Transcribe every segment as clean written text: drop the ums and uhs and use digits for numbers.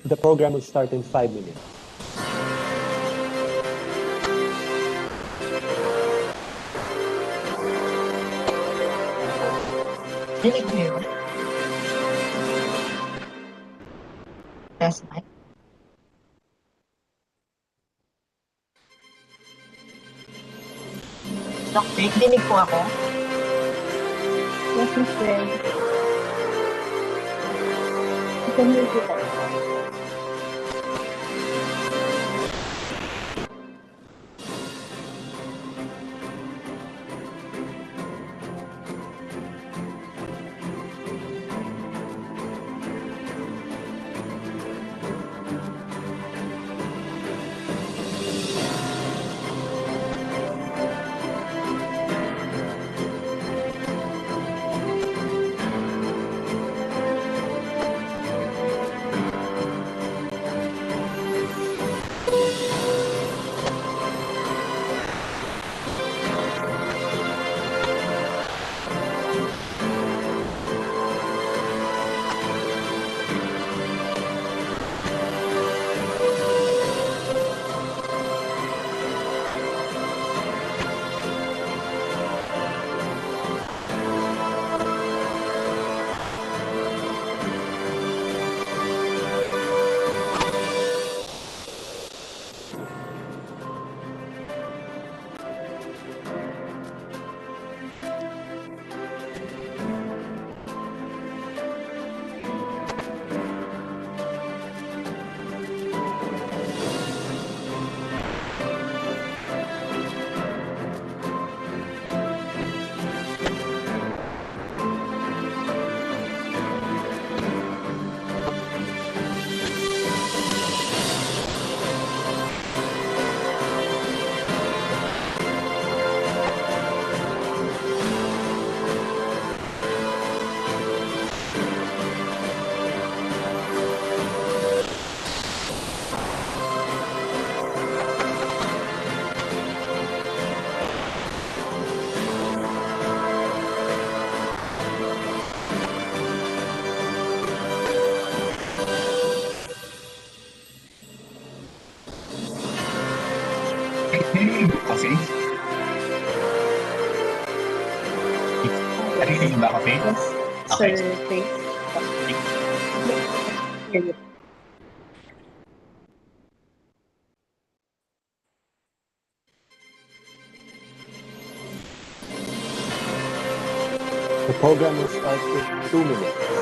The program will start in 5 minutes. Dinig mo yun? Test mic. Doc Vic, dinig po ako? Yes, Miss Gwen. You can hear you tayo. Okay. Narinig ba ako, Faith? Yes, Okay. Sir Faith. Hear you. The program will start in 2 minutes.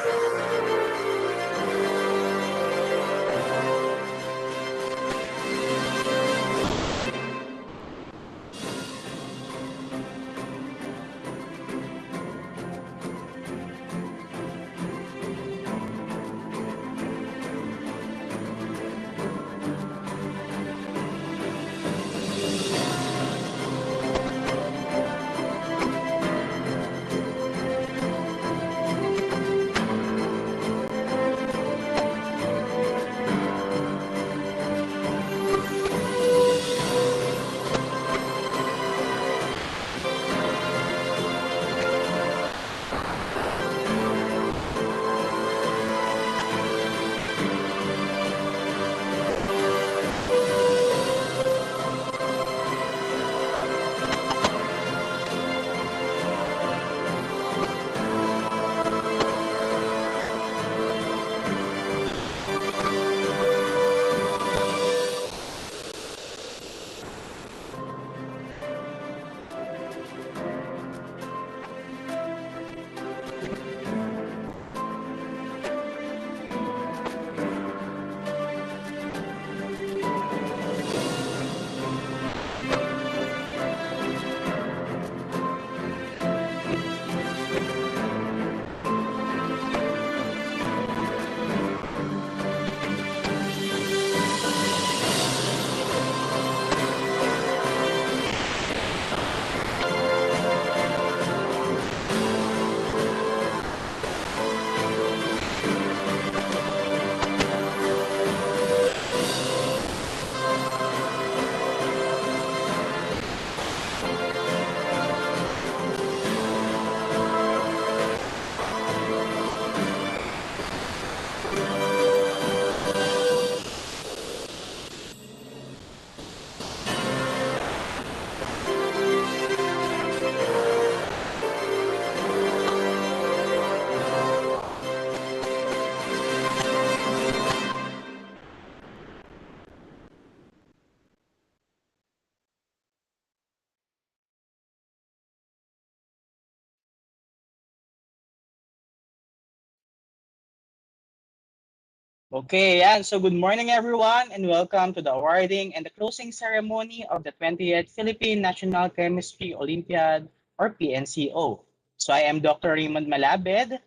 Okay, yan. So good morning everyone and welcome to the awarding and the closing ceremony of the 20th Philippine National Chemistry Olympiad or PNCO. So I am Dr. Raymond Malabed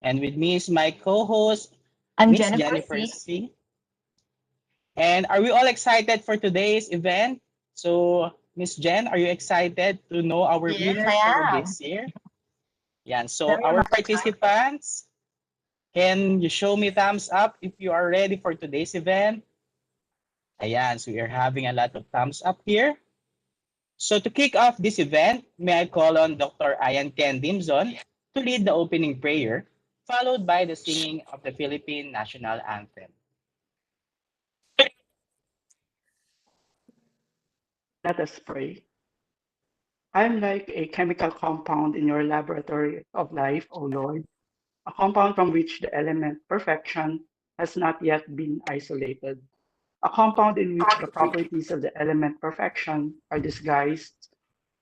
and with me is my co-host, I'm Miss Jennifer Jennifer C. C. And are we all excited for today's event? So Miss Jen, are you excited to know our Yes, winners for I am. this year? Yan. So Very our much excited. participants, can you show me thumbs up if you are ready for today's event? Ayan, so we are having a lot of thumbs up here. So to kick off this event, may I call on Dr. Ian Ken Dimson to lead the opening prayer, followed by the singing of the Philippine National Anthem. Let us pray. I am like a chemical compound in your laboratory of life, O Lord, a compound from which the element perfection has not yet been isolated, a compound in which the properties of the element perfection are disguised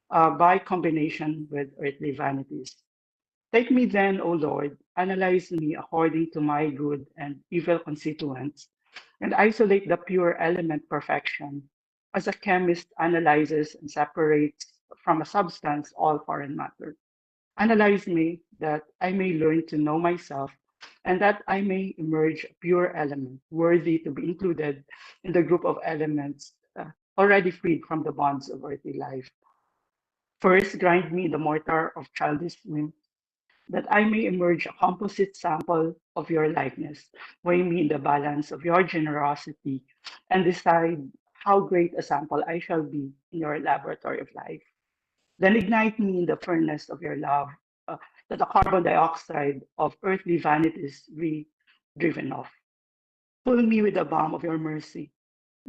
by combination with earthly vanities. Take me then, O Lord, analyze me according to my good and evil constituents, and isolate the pure element perfection, as a chemist analyzes and separates from a substance all foreign matter. Analyze me that I may learn to know myself, and that I may emerge a pure element worthy to be included in the group of elements already freed from the bonds of earthly life. First, grind me in the mortar of childish whim, that I may emerge a composite sample of your likeness. Weigh me in the balance of your generosity and decide how great a sample I shall be in your laboratory of life. Then ignite me in the furnace of your love, that the carbon dioxide of earthly vanities be driven off. Fill me with the balm of your mercy.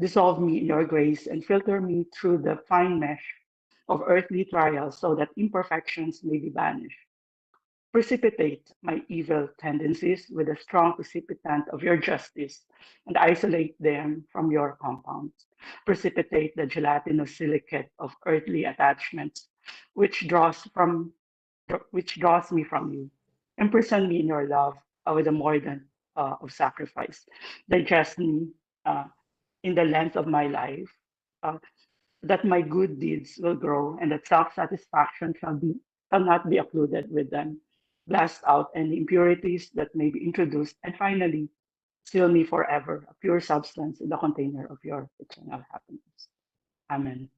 Dissolve me in your grace and filter me through the fine mesh of earthly trials so that imperfections may be banished. Precipitate my evil tendencies with the strong precipitant of your justice and isolate them from your compounds. Precipitate the gelatinous silicate of earthly attachments, which draws me from you. Imprison me in your love with the mordant of sacrifice. Digest me uh, in the length of my life, uh, that my good deeds will grow and that self-satisfaction shall not be occluded with them. Blast out any impurities that may be introduced, and finally, seal me forever, a pure substance in the container of your eternal happiness. Amen.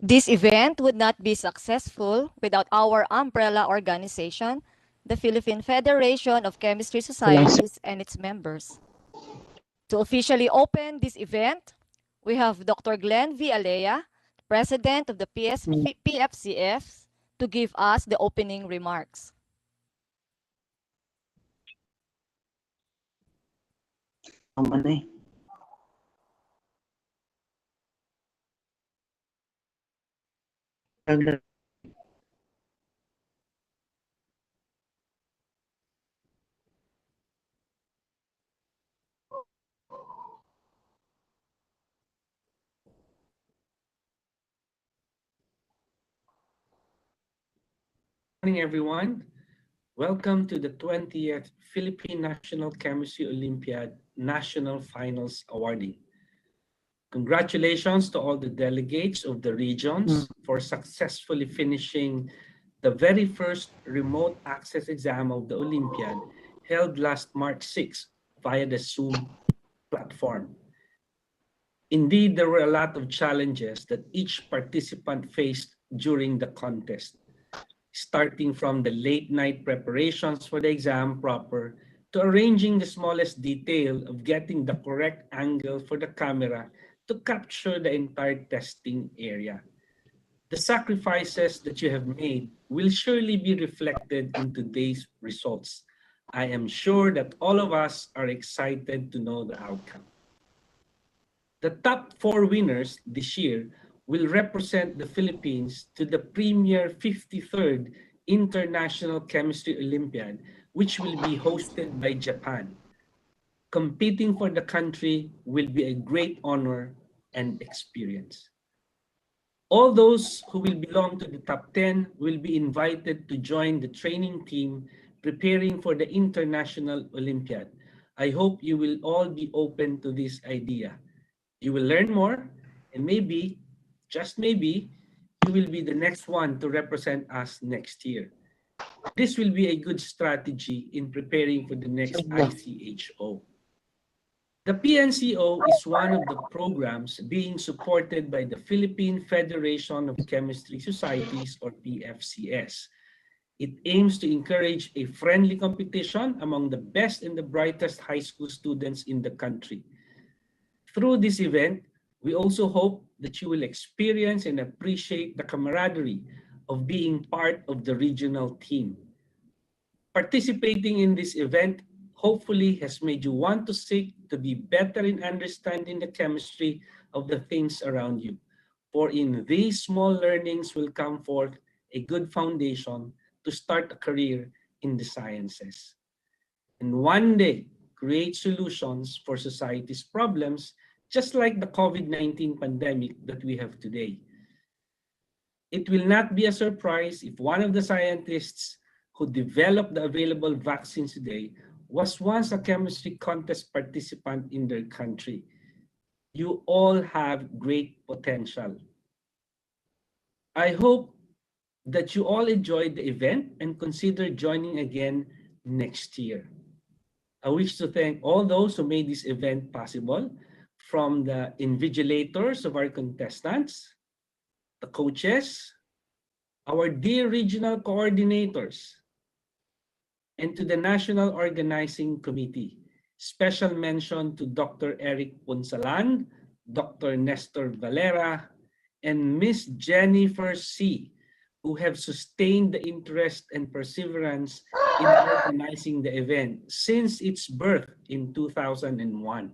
This event would not be successful without our umbrella organization, the Philippine Federation of Chemistry Societies and its members. To officially open this event, we have Dr. Glenn V. Alea, President of the PFCF, to give us the opening remarks. Morning, everyone. Welcome to the 20th Philippine National Chemistry Olympiad National Finals Awarding. Congratulations to all the delegates of the regions for successfully finishing the very first remote access exam of the Olympiad held last March 6 via the Zoom platform. Indeed, there were a lot of challenges that each participant faced during the contest, starting from the late night preparations for the exam proper to arranging the smallest detail of getting the correct angle for the camera to capture the entire testing area. The sacrifices that you have made will surely be reflected in today's results. I am sure that all of us are excited to know the outcome. The top 4 winners this year will represent the Philippines to the premier 53rd International Chemistry Olympiad, which will be hosted by Japan. Competing for the country will be a great honor and experience. All those who will belong to the top 10 will be invited to join the training team preparing for the International Olympiad. I hope you will all be open to this idea. You will learn more, and maybe, just maybe, you will be the next one to represent us next year. This will be a good strategy in preparing for the next ICHO. The PNCO is one of the programs being supported by the Philippine Federation of Chemistry Societies, or PFCS. It aims to encourage a friendly competition among the best and the brightest high school students in the country. Through this event, we also hope that you will experience and appreciate the camaraderie of being part of the regional team. Participating in this event hopefully has made you want to seek to be better in understanding the chemistry of the things around you. For in these small learnings will come forth a good foundation to start a career in the sciences. And one day, create solutions for society's problems, just like the COVID-19 pandemic that we have today. It will not be a surprise if one of the scientists who developed the available vaccines today was once a chemistry contest participant in their country. You all have great potential. I hope that you all enjoyed the event and consider joining again next year. I wish to thank all those who made this event possible, from the invigilators of our contestants, the coaches, our dear regional coordinators, and to the National Organizing Committee. Special mention to Dr. Eric Punsalan, Dr. Nestor Valera, and Miss Jennifer C., who have sustained the interest and perseverance in organizing the event since its birth in 2001.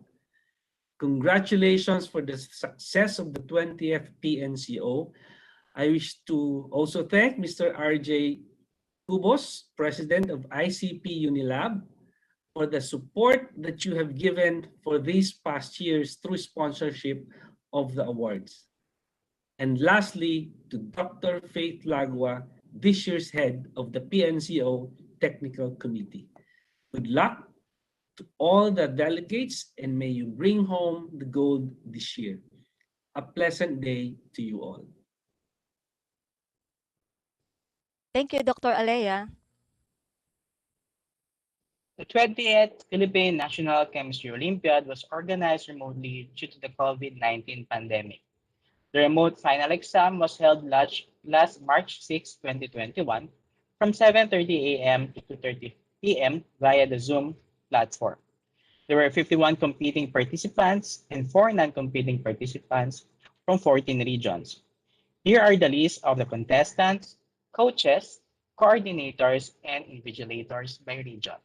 Congratulations for the success of the 20th PNCO. I wish to also thank Mr. RJ Cubos, President of ICP Unilab, for the support that you have given for these past years through sponsorship of the awards. And lastly, to Dr. Faith Lagua, this year's head of the PNCO Technical Committee. Good luck to all the delegates, and may you bring home the gold this year. A pleasant day to you all. Thank you, Dr. Alea. The 20th Philippine National Chemistry Olympiad was organized remotely due to the COVID-19 pandemic. The remote final exam was held last March 6, 2021 from 7:30 a.m. to 2:30 p.m. via the Zoom platform. There were 51 competing participants and 4 non-competing participants from 14 regions. Here are the list of the contestants, coaches, coordinators, and invigilators by region.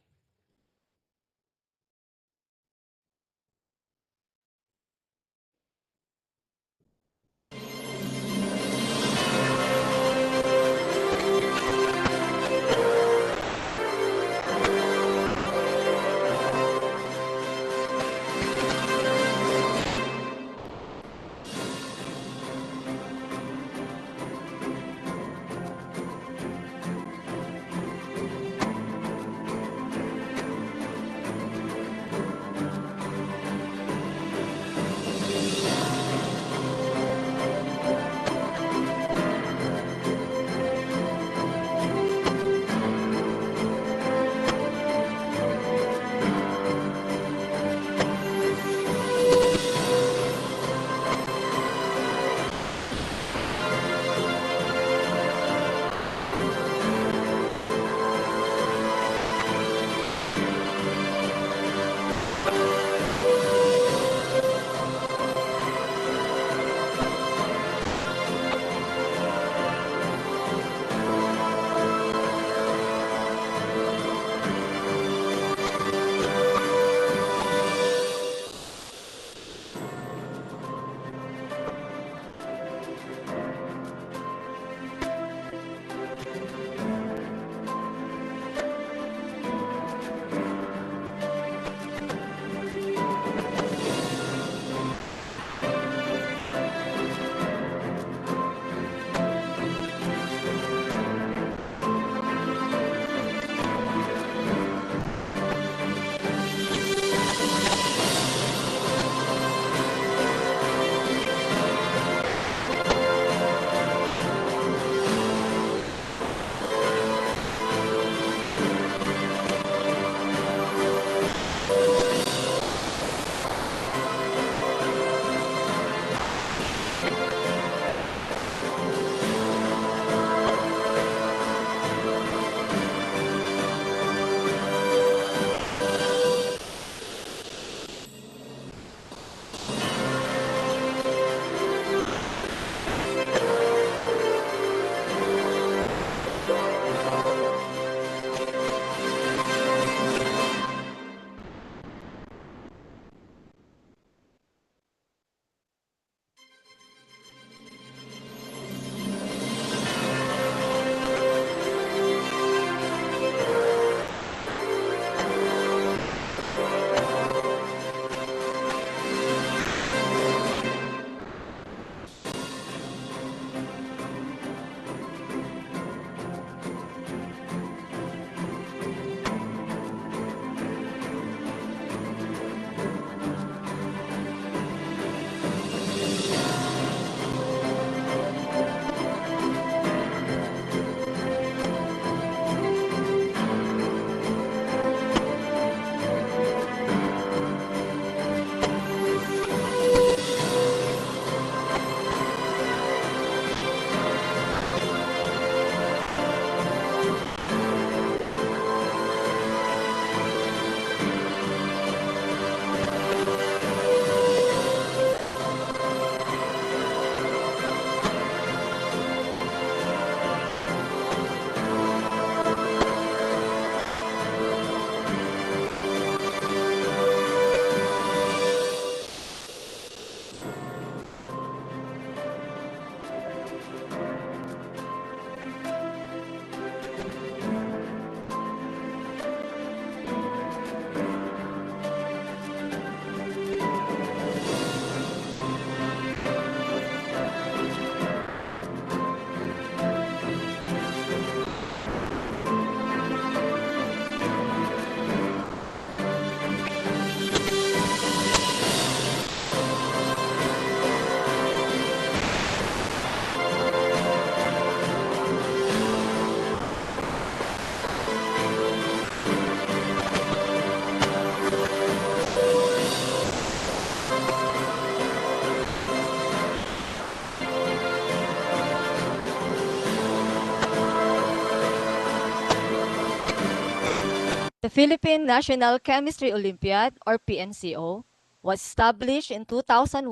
The Philippine National Chemistry Olympiad, or PNCO, was established in 2001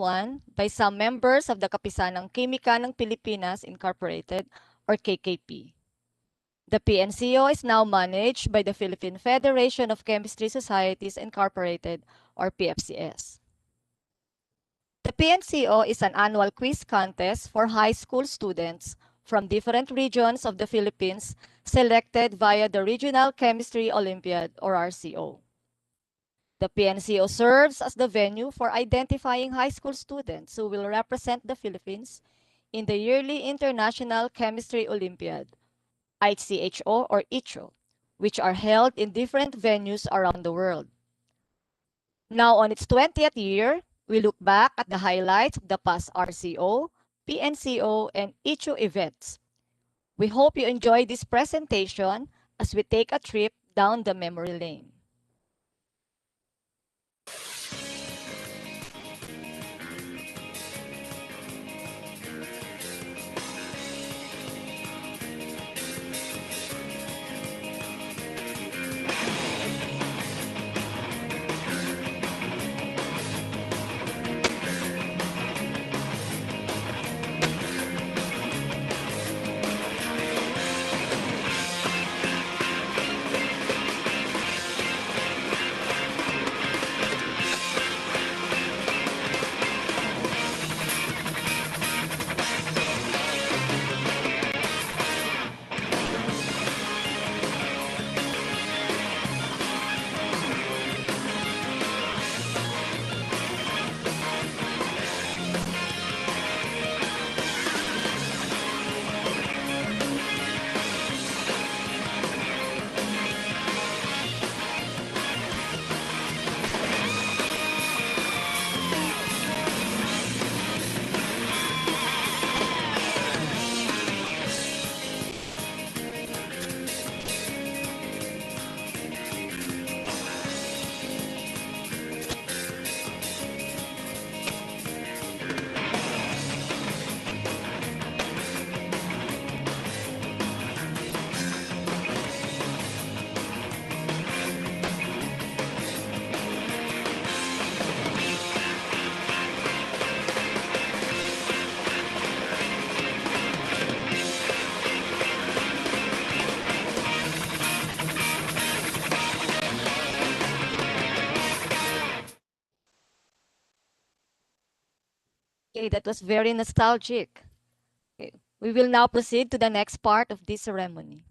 by some members of the Kapisanang Kimika ng Pilipinas Incorporated, or KKP. The PNCO is now managed by the Philippine Federation of Chemistry Societies Incorporated, or PFCS. The PNCO is an annual quiz contest for high school students from different regions of the Philippines selected via the Regional Chemistry Olympiad, or RCO. The PNCO serves as the venue for identifying high school students who will represent the Philippines in the yearly International Chemistry Olympiad, ICHO or ICHO, which are held in different venues around the world. Now, on its 20th year, we look back at the highlights of the past RCO, PNCO, and ICHO events. We hope you enjoy this presentation as we take a trip down the memory lane. Okay, that was very nostalgic. Okay, we will now proceed to the next part of this ceremony.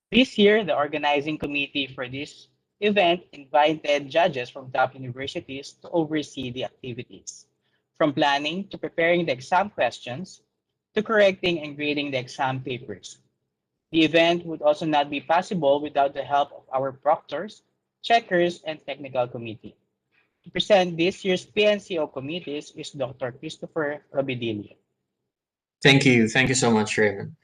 This year, the organizing committee for this event invited judges from top universities to oversee the activities, from planning to preparing the exam questions to correcting and grading the exam papers. The event would also not be possible without the help of our proctors, checkers, and technical committee. To present this year's PNCO committees is Dr. Christopher Robidillo. Thank you. Thank you so much, Raymond.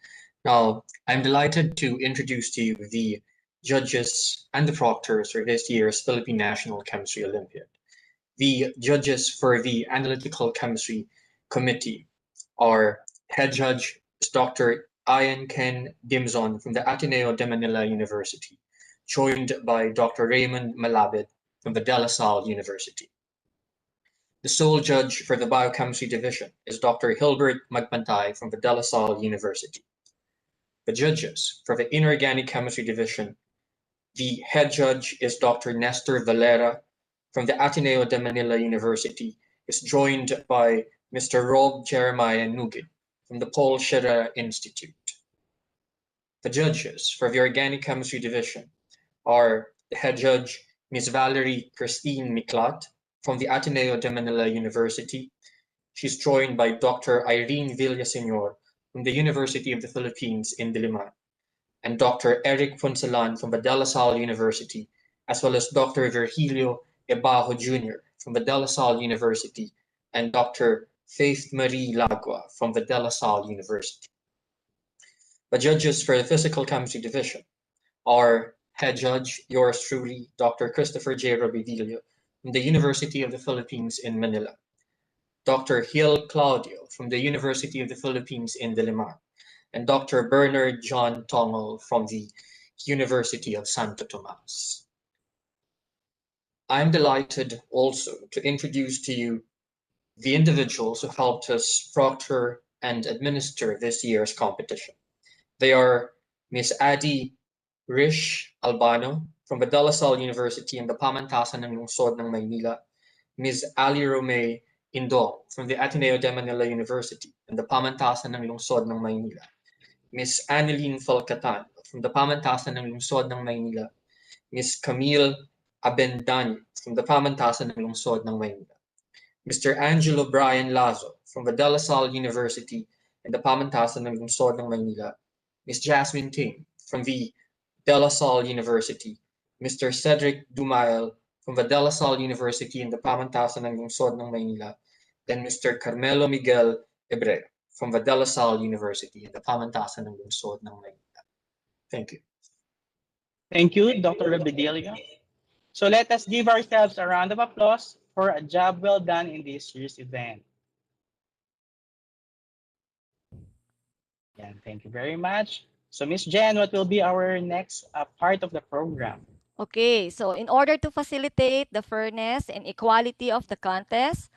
Now, I'm delighted to introduce to you the judges and the proctors for this year's Philippine National Chemistry Olympiad. The judges for the Analytical Chemistry Committee are head judge is Dr. Ian Ken Dimson from the Ateneo de Manila University, joined by Dr. Raymond Malabit from the De La Salle University. The sole judge for the Biochemistry Division is Dr. Hilbert Magpantay from the De La Salle University. The judges for the Inorganic Chemistry Division, the head judge is Dr. Nestor Valera from the Ateneo de Manila University, is joined by Mr. Rob Jeremiah Nugid from the Paul Scherrer Institute. The judges for the Organic Chemistry Division are the head judge, Ms. Valerie Christine Miklat from the Ateneo de Manila University. She's joined by Dr. Irene Villaseñor from the University of the Philippines in Diliman, and Dr. Eric Punsalan from the De La Salle University, as well as Dr. Virgilio Ebajo Jr. from the De La Salle University, and Dr. Faith Marie Lagua from the De La Salle University. The judges for the Physical Chemistry Division are head judge, yours truly, Dr. Christopher J. Robidillo from the University of the Philippines in Manila, Dr. Hill Claudio from the University of the Philippines in Diliman, and Dr. Bernard John Tongol from the University of Santo Tomas. I'm delighted also to introduce to you the individuals who helped us proctor and administer this year's competition. They are Miss Adi Rish Albano from Badalasal University in the Pamantasan ng Lungsod ng Maynila, Ms. Ali Romay Indong from the Ateneo de Manila University in the Pamantasan ng Lungsod ng Maynila, Ms. Annalyn Falcatan from the Pamantasan ng Lungsod ng Maynila, Ms. Camille Abendani from the Pamantasan ng Lungsod ng Maynila, Mr. Angelo Brian Lazo from the De La Salle University in the Pamantasan ng Lungsod ng Maynila, Ms. Jasmine Ting from the De La Salle University, Mr. Cedric Dumael from the De La Salle University in the Pamantasan ng Lungsod ng Maynila, and Mr. Carmelo Miguel Ebre from the De La Salle University in the Pamantasan ng Lungsod ng Maynila. Thank you. Thank you, Dr. Rebedelia. So let us give ourselves a round of applause for a job well done in this year's event. Yeah, thank you very much. So Ms. Jen, what will be our next part of the program? Okay, so in order to facilitate the fairness and equality of the contest,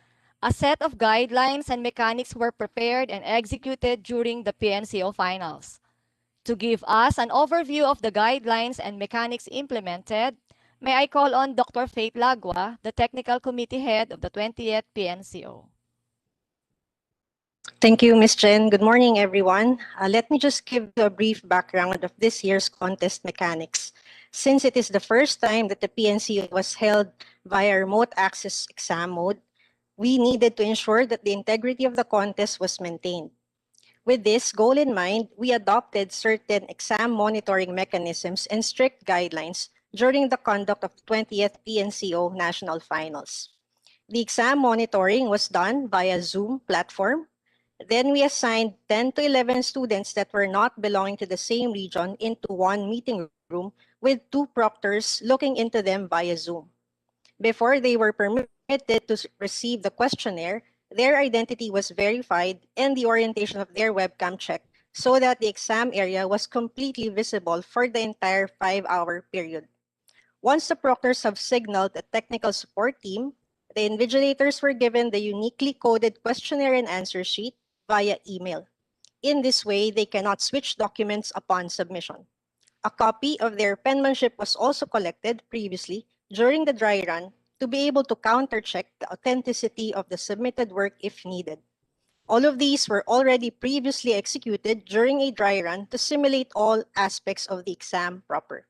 a set of guidelines and mechanics were prepared and executed during the PNCO finals. To give us an overview of the guidelines and mechanics implemented, may I call on Dr. Faith Lagua, the Technical Committee Head of the 20th PNCO. Thank you, Ms. Jen. Good morning, everyone. Let me just give you a brief background of this year's contest mechanics. Since it is the first time that the PNCO was held via remote access exam mode, we needed to ensure that the integrity of the contest was maintained. With this goal in mind, we adopted certain exam monitoring mechanisms and strict guidelines during the conduct of the 20th PNCO National Finals. The exam monitoring was done via Zoom platform. Then we assigned 10 to 11 students that were not belonging to the same region into one meeting room with two proctors looking into them via Zoom. Before they were permitted to receive the questionnaire, their identity was verified and the orientation of their webcam checked so that the exam area was completely visible for the entire 5-hour period. Once the proctors have signaled a technical support team, the invigilators were given the uniquely coded questionnaire and answer sheet via email. In this way, they cannot switch documents upon submission. A copy of their penmanship was also collected previously during the dry run to be able to counter-check the authenticity of the submitted work if needed. All of these were already previously executed during a dry run to simulate all aspects of the exam proper.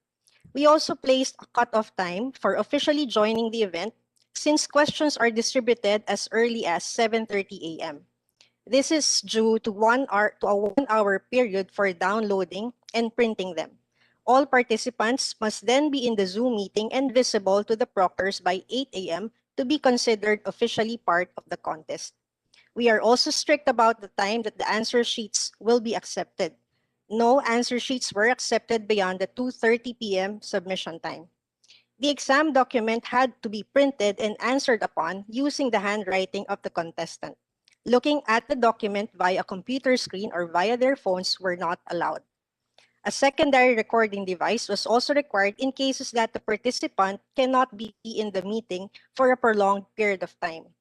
We also placed a cutoff time for officially joining the event since questions are distributed as early as 7:30 a.m. This is due to a 1-hour period for downloading and printing them. All participants must then be in the Zoom meeting and visible to the proctors by 8 a.m. to be considered officially part of the contest. We are also strict about the time that the answer sheets will be accepted. No answer sheets were accepted beyond the 2:30 p.m. submission time. The exam document had to be printed and answered upon using the handwriting of the contestant. Looking at the document via a computer screen or via their phones were not allowed. A secondary recording device was also required in cases that the participant cannot be in the meeting for a prolonged period of time.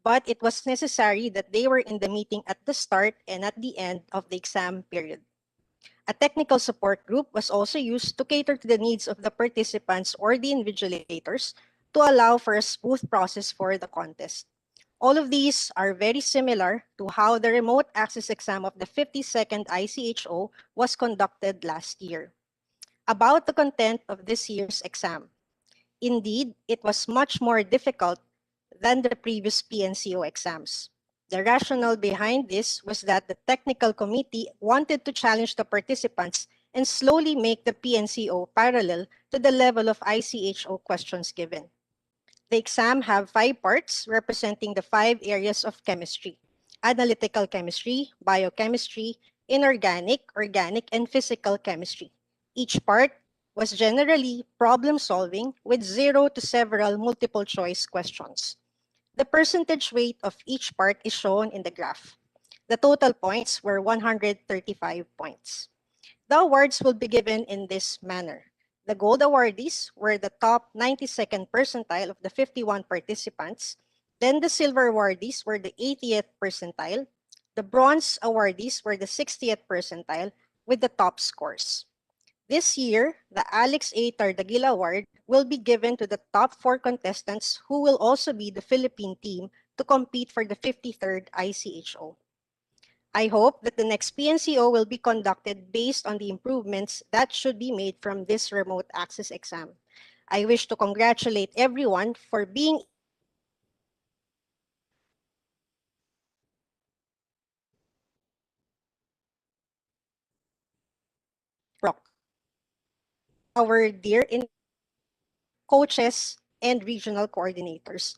But it was necessary that they were in the meeting at the start and at the end of the exam period. A technical support group was also used to cater to the needs of the participants or the invigilators to allow for a smooth process for the contest. All of these are very similar to how the remote access exam of the 52nd ICHO was conducted last year. About the content of this year's exam. Indeed, it was much more difficult than the previous PNCO exams. The rationale behind this was that the technical committee wanted to challenge the participants and slowly make the PNCO parallel to the level of ICHO questions given. The exam have 5 parts representing the 5 areas of chemistry: analytical chemistry, biochemistry, inorganic, organic, and physical chemistry. Each part was generally problem solving with 0 to several multiple choice questions. The percentage weight of each part is shown in the graph. The total points were 135 points. The awards will be given in this manner. The gold awardees were the top 92nd percentile of the 51 participants. Then the silver awardees were the 80th percentile. The bronze awardees were the 60th percentile with the top scores. This year, the Alex A. Tardaguila Award will be given to the top 4 contestants who will also be the Philippine team to compete for the 53rd ICHO. I hope that the next PNCO will be conducted based on the improvements that should be made from this remote access exam. I wish to congratulate everyone for being our dear coaches and regional coordinators.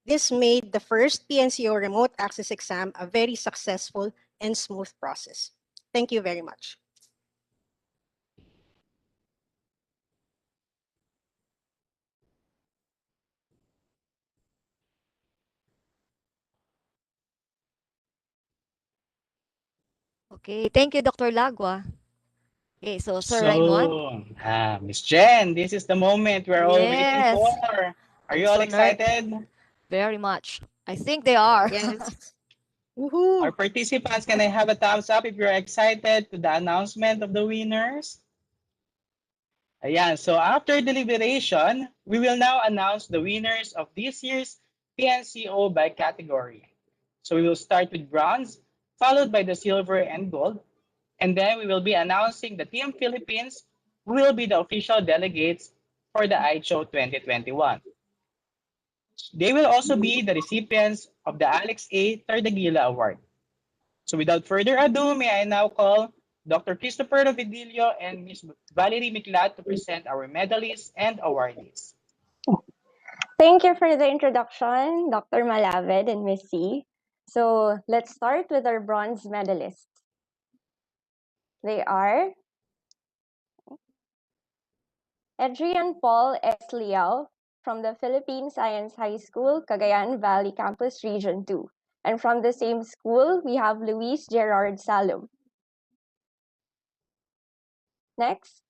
This made the first PNCO remote access exam a very successful and smooth process. Thank you very much. Okay, thank you, Dr. Lagua. Okay, so Sir Raymond. So, Miss Jen, this is the moment we're all waiting Yes, for. Are I'm you all so excited? very much. I think they are. Yes. Our Woohoo! participants, can I have a thumbs up if you're excited to the announcement of the winners? Ayan, so after deliberation, we will now announce the winners of this year's PNCO by category. So we will start with bronze, followed by the silver and gold, and then we will be announcing the Team Philippines who will be the official delegates for the ICHO 2021. They will also be the recipients of the Alex A. Tardaguila Award. So without further ado, may I now call Dr. Christopher Rovidillo and Ms. Valerie Miklat to present our medalists and awardees. Thank you for the introduction, Dr. Malavid and Miss C. So let's start with our bronze medalists. They are Adrian Paul S. Liao from the Philippine Science High School, Cagayan Valley Campus Region 2. And from the same school, we have Luis Gerard Salum. Next,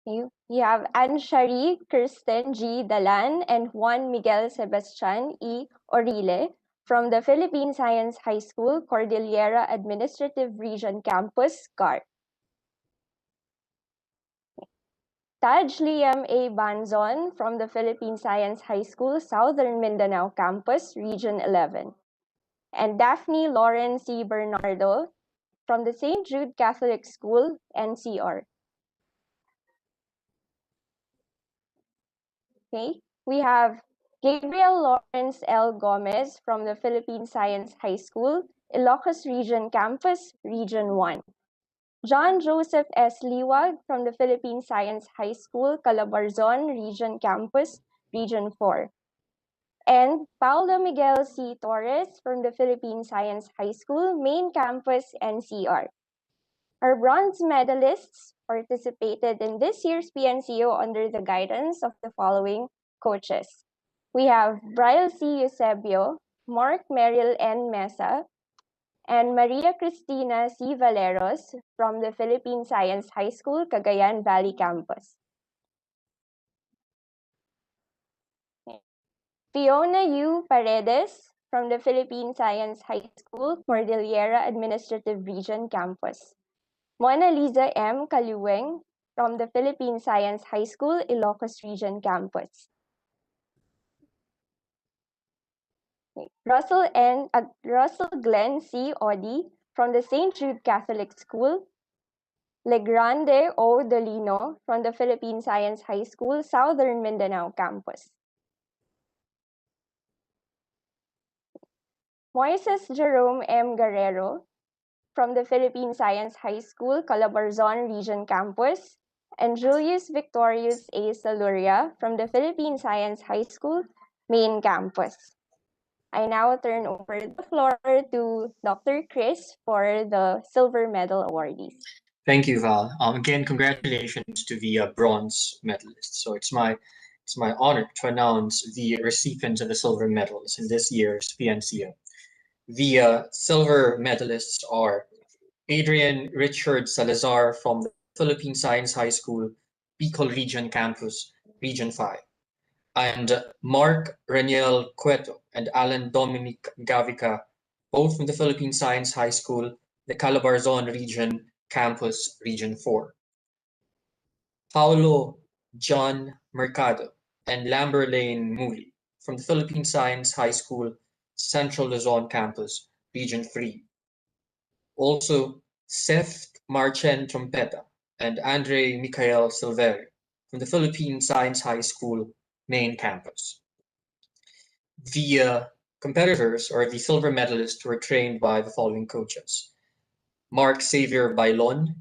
you have Anne-Sharie Kirsten G. Dalan and Juan Miguel Sebastian E. Orile from the Philippine Science High School, Cordillera Administrative Region Campus, CAR. Taj Liam A. Banzon from the Philippine Science High School, Southern Mindanao Campus, Region 11. And Daphne Lauren C. Bernardo from the St. Jude Catholic School, NCR. Okay, we have Gabriel Lawrence L. Gomez from the Philippine Science High School, Ilocos Region Campus, Region 1. John Joseph S. Liwag from the Philippine Science High School, Calabarzon Region Campus, Region 4. And Paulo Miguel C. Torres from the Philippine Science High School, Main Campus, NCR. Our bronze medalists participated in this year's PNCO under the guidance of the following coaches. We have Brian C. Eusebio, Mark Merrill N. Mesa, and Maria Cristina C. Valeros from the Philippine Science High School, Cagayan Valley Campus. Fiona U. Paredes from the Philippine Science High School, Cordillera Administrative Region Campus. Mona Lisa M. Kaluweng from the Philippine Science High School, Ilocos Region Campus. Russell Glenn C. Odi from the St. Jude Catholic School. Legrande O. Dolino from the Philippine Science High School, Southern Mindanao Campus. Moises Jerome M. Guerrero from the Philippine Science High School, Calabarzon Region Campus, and Julius Victorius A. Saluria from the Philippine Science High School, Main Campus. I now turn over the floor to Dr. Chris for the silver medal awardees. Thank you, Val. Again, congratulations to the bronze medalists. So it's my honor to announce the recipients of the silver medals in this year's PNCO. The silver medalists are Adrian Richard Salazar from the Philippine Science High School, Bicol Region Campus, Region 5. And Mark Raniel Cueto and Alan Dominic Gavica, both from the Philippine Science High School, the Calabarzon Region Campus, Region 4. Paulo John Mercado and Lamberlane Muli from the Philippine Science High School, Central Luzon Campus, Region 3. Also, Seth Marchen Trompeta and Andre Michael Silveri from the Philippine Science High School, Main Campus. The competitors, or the silver medalists, were trained by the following coaches: Mark Xavier Bailon,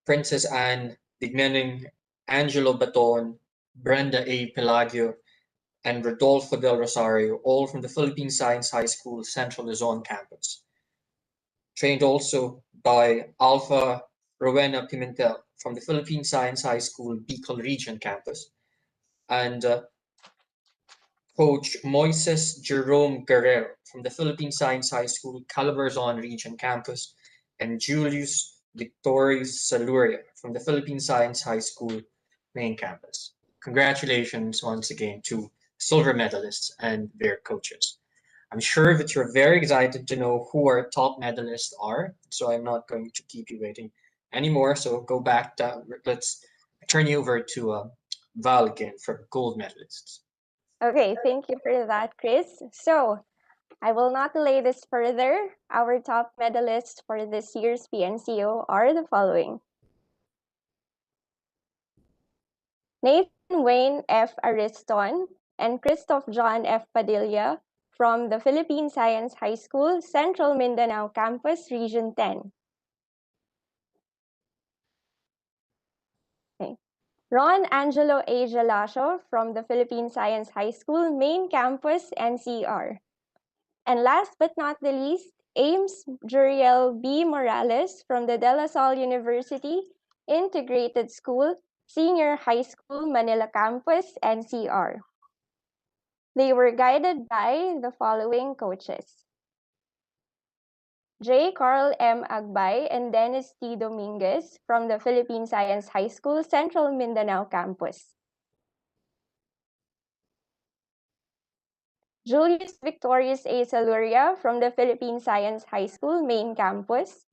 Princess Anne Dignening, Angelo Baton, Brenda A. Pelagio, and Rodolfo del Rosario, all from the Philippine Science High School, Central Luzon Campus. Trained also by Alpha Rowena Pimentel from the Philippine Science High School, Bicol Region Campus, and Coach Moises Jerome Guerrero from the Philippine Science High School, Calabarzon Region Campus, and Julius Victorius Saluria from the Philippine Science High School, Main Campus. Congratulations once again to silver medalists and their coaches. I'm sure that you're very excited to know who our top medalists are, so I'm not going to keep you waiting anymore. So go back, let's turn you over to Val again for gold medalists. Okay, thank you for that, Chris. So I will not delay this further. Our top medalists for this year's PNCO are the following: Nathan Wayne F. Ariston and Christoph John F. Padilla from the Philippine Science High School, Central Mindanao Campus, Region 10. Okay. Ron Angelo A. Gelasio from the Philippine Science High School, Main Campus, NCR. And last but not the least, Ames Juriel B. Morales from the De La Salle University Integrated School, Senior High School, Manila Campus, NCR. They were guided by the following coaches: J. Carl M. Agbay and Dennis T. Dominguez from the Philippine Science High School, Central Mindanao Campus. Julius Victorius A. Saluria from the Philippine Science High School, Main Campus.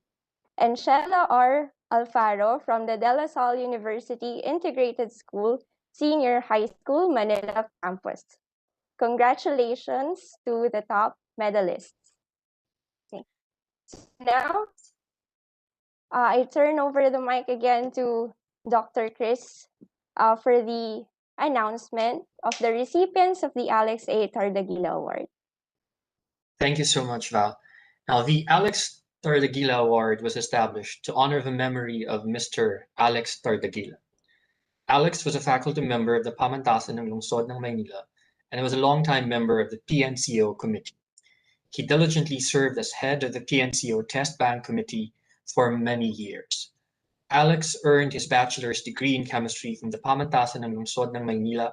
And Sheila R. Alfaro from the De La Salle University Integrated School, Senior High School, Manila Campus. Congratulations to the top medalists. Okay. So now, I turn over the mic again to Dr. Chris for the announcement of the recipients of the Alex A. Tardaguila Award. Thank you so much, Val. Now, the Alex Tardaguila Award was established to honor the memory of Mr. Alex Tardaguila. Alex was a faculty member of the Pamantasan ng Lungsod ng Maynila and was a longtime member of the PNCO committee. He diligently served as head of the PNCO Test Bank Committee for many years. Alex earned his bachelor's degree in chemistry from the Pamantasan ng Lungsod ng Maynila,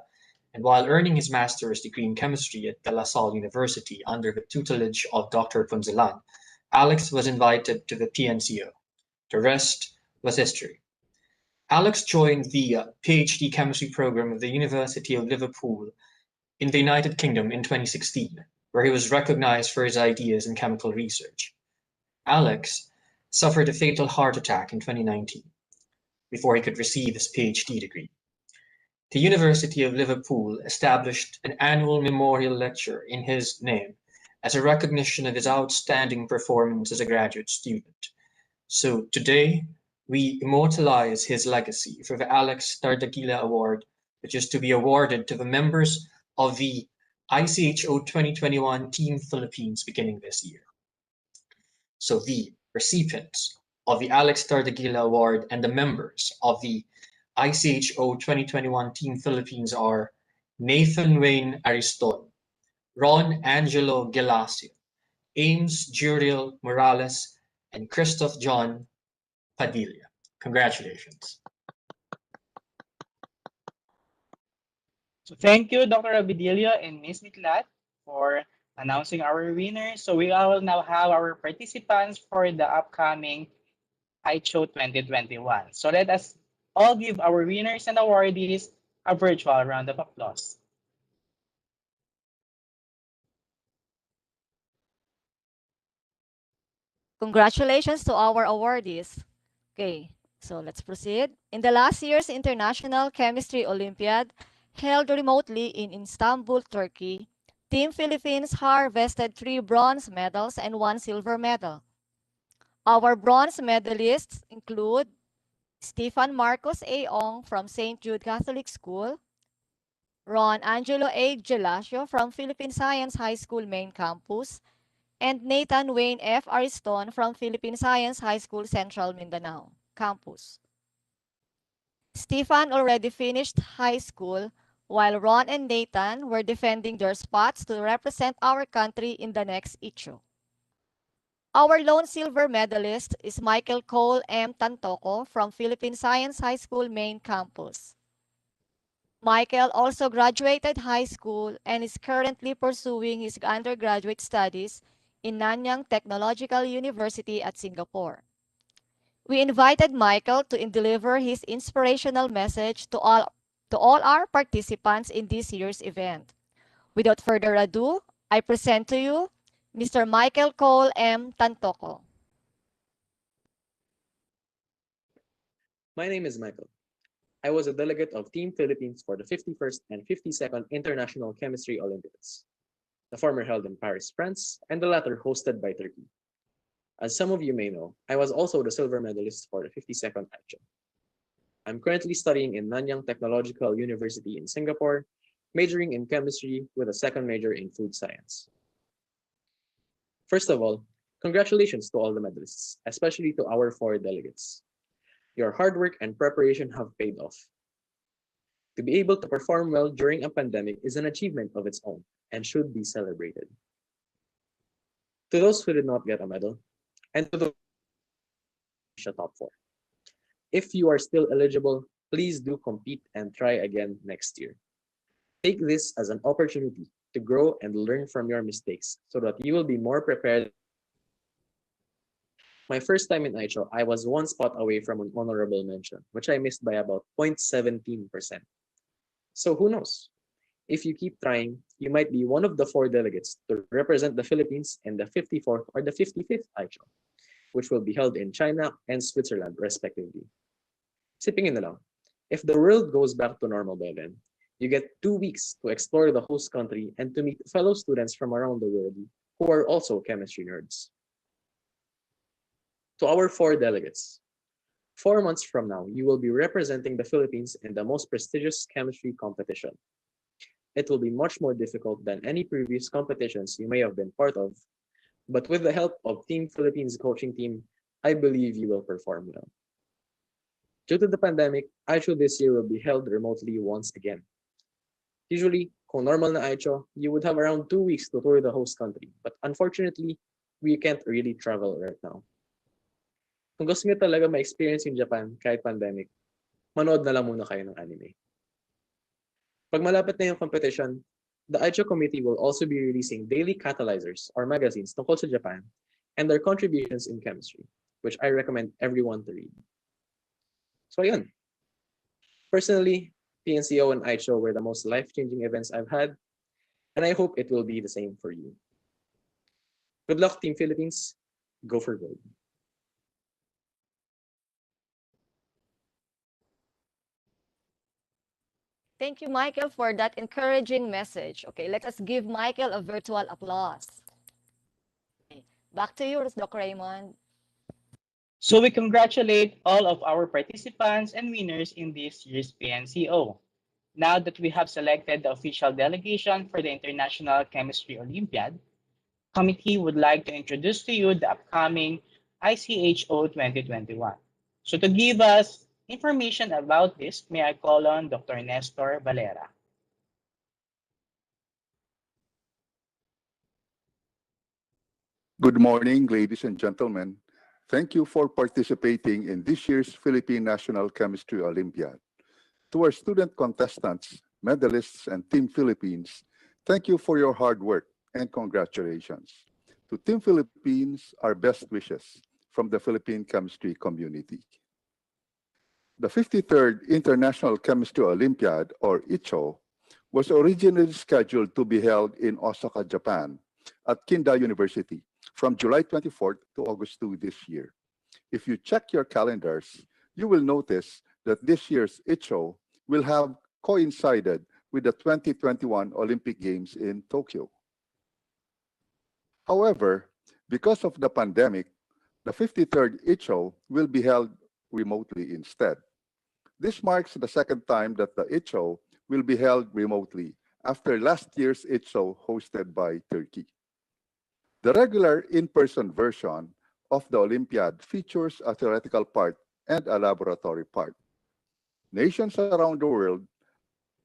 and while earning his master's degree in chemistry at De La Salle University under the tutelage of Dr. Punzalan, Alex was invited to the PNCO. The rest was history. Alex joined the PhD chemistry program of the University of Liverpool in the United Kingdom in 2016, where he was recognized for his ideas in chemical research. Alex suffered a fatal heart attack in 2019 before he could receive his PhD degree. The University of Liverpool established an annual memorial lecture in his name as a recognition of his outstanding performance as a graduate student. So today, we immortalize his legacy for the Alex Tardaguila Award, which is to be awarded to the members of the ICHO 2021 Team Philippines beginning this year. So the recipients of the Alex Tardaguila Award and the members of the ICHO 2021 Team Philippines are Nathan Wayne Ariston, Ron Angelo Gelasio, Ames Juriel Morales, and Christoph John Padilla. Congratulations. So thank you, Dr. Abidilio and Ms. Mitlat, for announcing our winners. So we will now have our participants for the upcoming ICHO 2021. So let us all give our winners and awardees a virtual round of applause. Congratulations to our awardees. Okay, so let's proceed. In the last year's International Chemistry Olympiad, held remotely in Istanbul, Turkey, Team Philippines harvested 3 bronze medals and 1 silver medal. Our bronze medalists include Stefan Marcos A. Ong from St. Jude Catholic School, Ron Angelo A. Gelasio from Philippine Science High School Main Campus, and Nathan Wayne F. Ariston from Philippine Science High School Central Mindanao Campus. Stefan already finished high school, while Ron and Nathan were defending their spots to represent our country in the next issue. Our lone silver medalist is Michael Cole M. Tantoco from Philippine Science High School Main Campus. Michael also graduated high school and is currently pursuing his undergraduate studies in Nanyang Technological University at Singapore. We invited Michael to deliver his inspirational message to all our participants in this year's event. Without further ado, I present to you Mr. Michael Cole M. Tantoco. My name is Michael. I was a delegate of Team Philippines for the 51st and 52nd International Chemistry Olympiads, the former held in Paris, France, and the latter hosted by Turkey. As some of you may know, I was also the silver medalist for the 52nd ICHO. I'm currently studying in Nanyang Technological University in Singapore, majoring in chemistry with a second major in food science. First of all, congratulations to all the medalists, especially to our 4 delegates. Your hard work and preparation have paid off. To be able to perform well during a pandemic is an achievement of its own and should be celebrated. To those who did not get a medal, and to the top 4. If you are still eligible, please do compete and try again next year. Take this as an opportunity to grow and learn from your mistakes so that you will be more prepared. My first time in ICHO, I was 1 spot away from an honorable mention, which I missed by about 0.17%. So who knows? If you keep trying, you might be one of the 4 delegates to represent the Philippines in the 54th or the 55th ICHO, which will be held in China and Switzerland, respectively. Sipingin na lang, if the world goes back to normal by then, you get 2 weeks to explore the host country and to meet fellow students from around the world who are also chemistry nerds. To our 4 delegates, 4 months from now, you will be representing the Philippines in the most prestigious chemistry competition. It will be much more difficult than any previous competitions you may have been part of, but with the help of Team Philippines coaching team, I believe you will perform well. Due to the pandemic, ICHO this year will be held remotely once again. Usually, kung normal na ICHO, you would have around 2 weeks to tour the host country, but unfortunately, we can't really travel right now. Kung gusto niyo talaga ma-experience yung Japan kahit pandemic, manood na lang muna kayo ng anime. Pag malapit na yung competition, the ICHO committee will also be releasing daily catalyzers or magazines tungkol sa Japan and their contributions in chemistry, which I recommend everyone to read. So yun. Personally, PNCO and ICHO were the most life-changing events I've had, and I hope it will be the same for you. Good luck, Team Philippines. Go for gold. Thank you, Michael, for that encouraging message. Okay, let us give Michael a virtual applause. Okay, back to you, Doc Raymond. So we congratulate all of our participants and winners in this year's PNCO. Now that we have selected the official delegation for the International Chemistry Olympiad, committee would like to introduce to you the upcoming ICHO 2021. So to give us information about this, may I call on Dr. Nestor Valera. Good morning, ladies and gentlemen. Thank you for participating in this year's Philippine National Chemistry Olympiad. To our student contestants, medalists, and Team Philippines, thank you for your hard work and congratulations. To Team Philippines, our best wishes. from the Philippine chemistry community. The 53rd International Chemistry Olympiad, or ICHO, was originally scheduled to be held in Osaka, Japan, at Kinda University from July 24th to August 2 this year. If you check your calendars, you will notice that this year's ICHO will have coincided with the 2021 Olympic Games in Tokyo. However, because of the pandemic, the 53rd ICHO will be held remotely instead. This marks the second time that the ICHO will be held remotely after last year's ICHO hosted by Turkey. The regular in-person version of the Olympiad features a theoretical part and a laboratory part. Nations around the world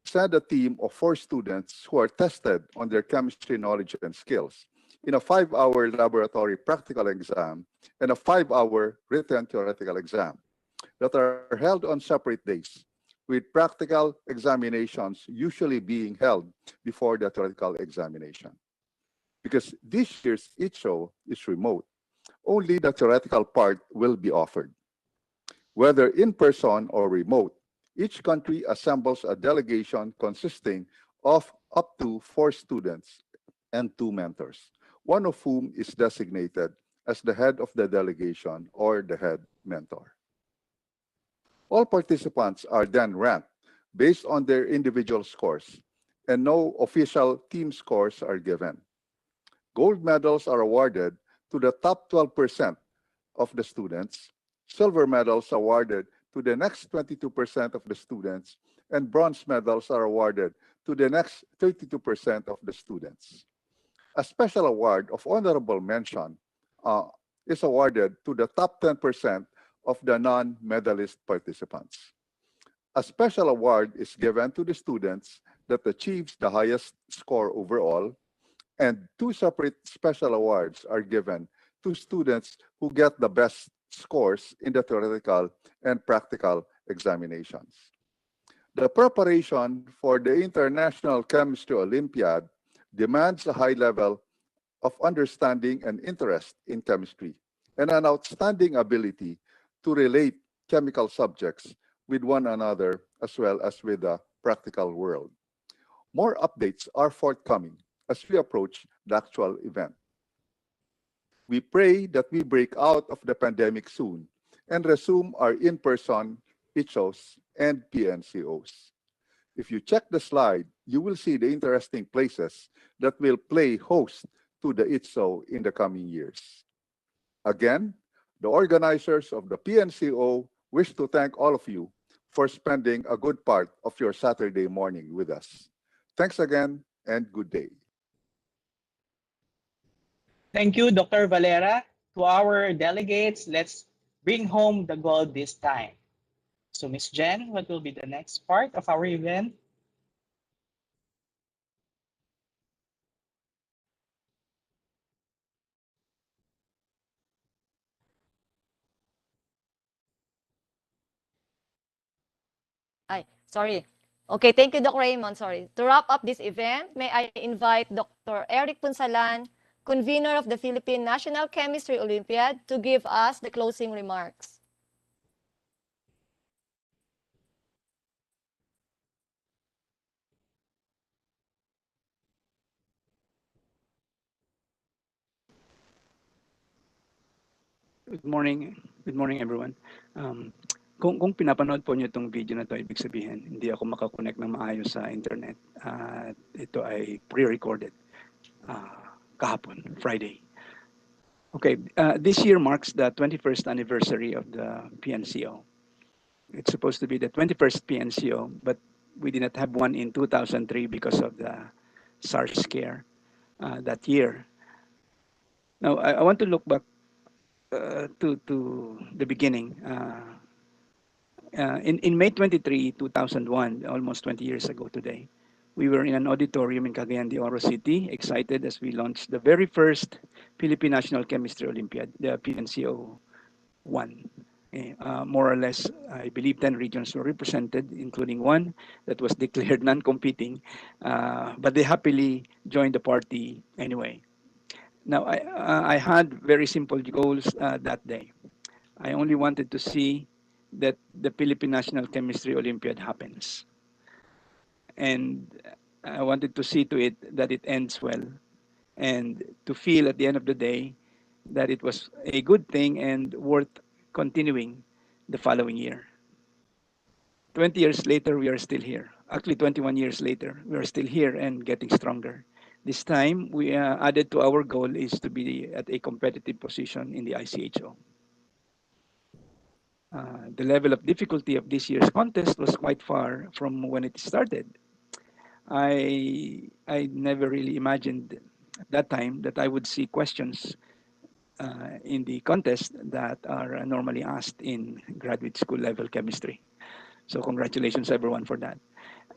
send a team of 4 students who are tested on their chemistry knowledge and skills in a 5-hour laboratory practical exam and a 5-hour written theoretical exam that are held on separate days, with practical examinations usually being held before the theoretical examination. Because this year's ICHO is remote, only the theoretical part will be offered. Whether in person or remote, each country assembles a delegation consisting of up to 4 students and 2 mentors, one of whom is designated as the head of the delegation or the head mentor. All participants are then ranked based on their individual scores, and no official team scores are given. Gold medals are awarded to the top 12% of the students, silver medals awarded to the next 22% of the students, and bronze medals are awarded to the next 32% of the students. A special award of honorable mention is awarded to the top 10% of the non-medalist participants. A special award is given to the students that achieves the highest score overall, and 2 separate special awards are given to students who get the best scores in the theoretical and practical examinations. The preparation for the International Chemistry Olympiad demands a high level of understanding and interest in chemistry and an outstanding ability to relate chemical subjects with one another as well as with the practical world. More updates are forthcoming as we approach the actual event. We pray that we break out of the pandemic soon and resume our in-person ICHOs and PNCOs. If you check the slide, you will see the interesting places that will play host to the ICHO in the coming years. Again, the organizers of the PNCO wish to thank all of you for spending a good part of your Saturday morning with us. Thanks again and good day. Thank you, Dr. Valera. To our delegates, let's bring home the gold this time. So, Ms. Jen, what will be the next part of our event? Sorry. Okay, thank you, Dr. Raymond. Sorry. To wrap up this event, may I invite Dr. Eric Punsalan, convener of the Philippine National Chemistry Olympiad, to give us the closing remarks. Good morning. Good morning, everyone. Kung pinapanood po niyo itong video na to, ibig sabihin, hindi ako makakonect ng maayos sa internet. Ito ay pre-recorded kahapon, Friday. Okay, this year marks the 21st anniversary of the PNCO. It's supposed to be the 21st PNCO, but we did not have one in 2003 because of the SARS scare that year. Now, I want to look back to the beginning. In May 23, 2001, almost 20 years ago today, we were in an auditorium in Cagayan de Oro City, excited as we launched the very first Philippine National Chemistry Olympiad, the PNCO 1. More or less, I believe 10 regions were represented, including one that was declared non-competing, but they happily joined the party anyway. Now, I had very simple goals that day. I only wanted to see that the Philippine National Chemistry Olympiad happens. And I wanted to see to it that it ends well and to feel at the end of the day that it was a good thing and worth continuing the following year. 20 years later, we are still here. Actually, 21 years later, we are still here and getting stronger. This time, we added to our goal is to be at a competitive position in the ICHO. The level of difficulty of this year's contest was quite far from when it started. I never really imagined at that time that I would see questions in the contest that are normally asked in graduate school level chemistry. So congratulations everyone for that.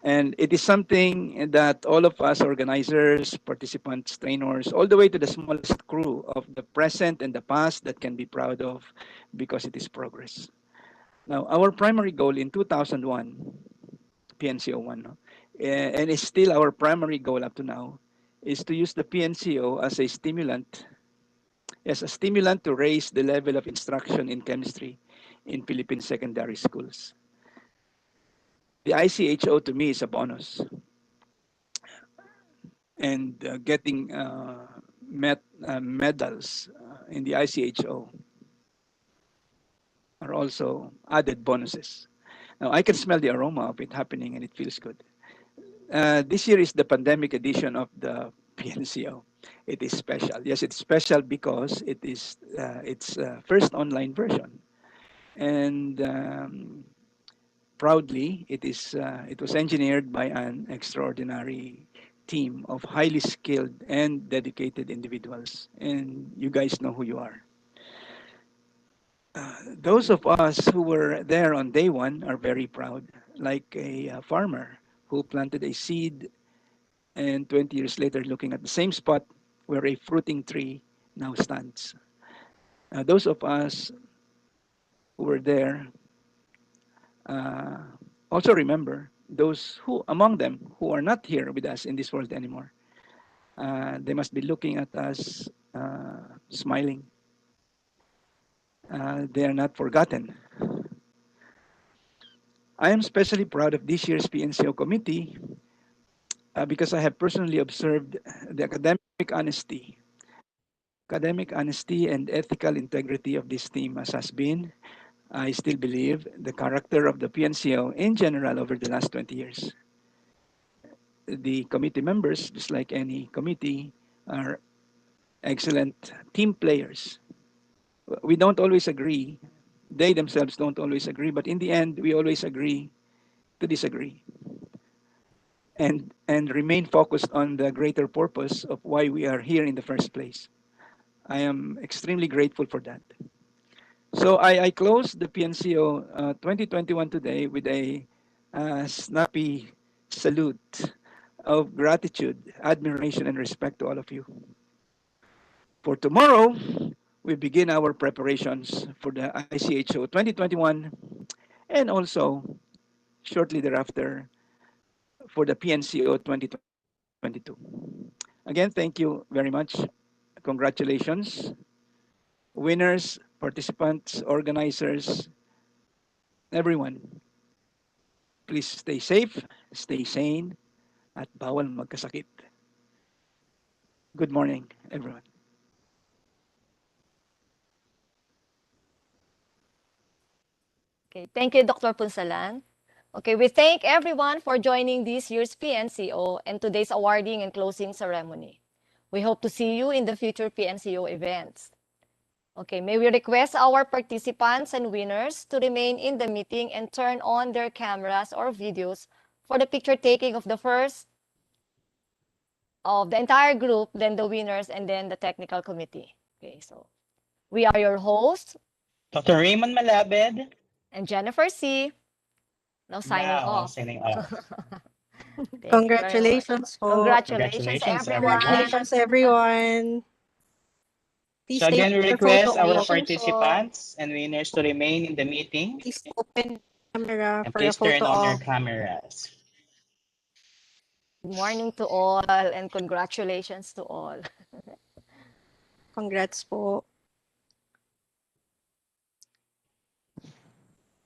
And it is something that all of us organizers, participants, trainers, all the way to the smallest crew of the present and the past that can be proud of because it is progress. Now, our primary goal in 2001, PNCO 1, no? And it's still our primary goal up to now, is to use the PNCO as a stimulant to raise the level of instruction in chemistry in Philippine secondary schools. The ICHO to me is a bonus. And getting medals in the ICHO are also added bonuses. Now, I can smell the aroma of it happening and it feels good. This year is the pandemic edition of the PNCO. It is special. Yes, it's special because it is its first online version. And proudly, it was engineered by an extraordinary team of highly skilled and dedicated individuals. And you guys know who you are. Those of us who were there on day one are very proud, like a farmer who planted a seed and 20 years later looking at the same spot where a fruiting tree now stands. Those of us who were there also remember those who among them who are not here with us in this world anymore. They must be looking at us smiling. They are not forgotten. I am especially proud of this year's PNCO committee because I have personally observed the academic honesty and ethical integrity of this team, as has been, I still believe, the character of the PNCO in general over the last 20 years. The committee members, just like any committee, are excellent team players. We don't always agree. They themselves don't always agree, but in the end, we always agree to disagree and remain focused on the greater purpose of why we are here in the first place. I am extremely grateful for that. So I close the PNCO 2021 today with a snappy salute of gratitude, admiration, and respect to all of you. For tomorrow, we begin our preparations for the ICHO 2021 and also shortly thereafter for the PNCO 2022. Again, thank you very much. Congratulations. Winners, participants, organizers, everyone. Please stay safe, stay sane, at bawal magkasakit. Good morning, everyone. Okay, thank you, Dr. Punsalan. Okay, we thank everyone for joining this year's PNCO and today's awarding and closing ceremony. We hope to see you in the future PNCO events. Okay, may we request our participants and winners to remain in the meeting and turn on their cameras or videos for the picture taking of the first of the entire group, then the winners, and then the technical committee. Okay, so we are your hosts, Dr. Raymond Malabed. and Jennifer C. Now signing Now off. signing off. Thank you very much. Congratulations po. Congratulations, Congratulations, everyone. Congratulations, everyone. Please So stay again, we careful request our po. participants and winners to remain in the meeting. Please open camera And for a please turn photo on your op. cameras. Good morning to all and congratulations to all. Congrats po.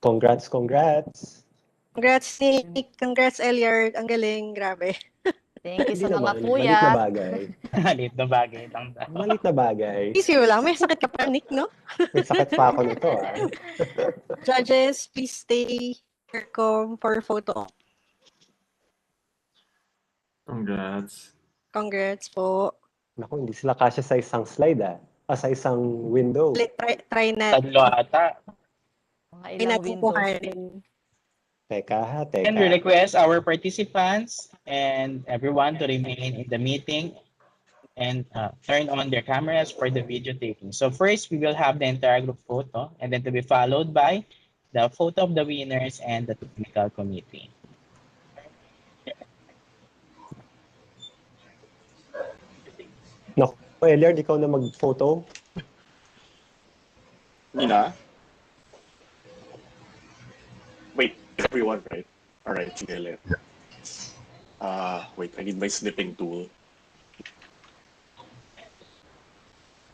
Congrats, congrats. Congrats, Nick. Congrats, Eliard. Ang galing. Grabe. Thank you Hindi sa mga naman, malit na puyat. bagay. Maliit na bagay lang daw. Malit na bagay. Easy mo lang. May sakit ka pa, Nick, no? May sakit pa ako nito, ah. Judges, please stay here for photo. Congrats. Congrats po. Naku, hindi sila kasya sa isang slide, ah. Sa isang window. Try na. Tatlo ata. Mga Try ilang natin windows kuhanin. din. Teka, ha, And we teka. request our participants and everyone to remain in the meeting and turn on their cameras for the video taking. So first, we will have the entire group photo and then to be followed by the photo of the winners and the technical committee. Naku, Eliard, ikaw na mag-photo. Nina? Wait, everyone, right? All right, sige, let. Wait, I need my snipping tool.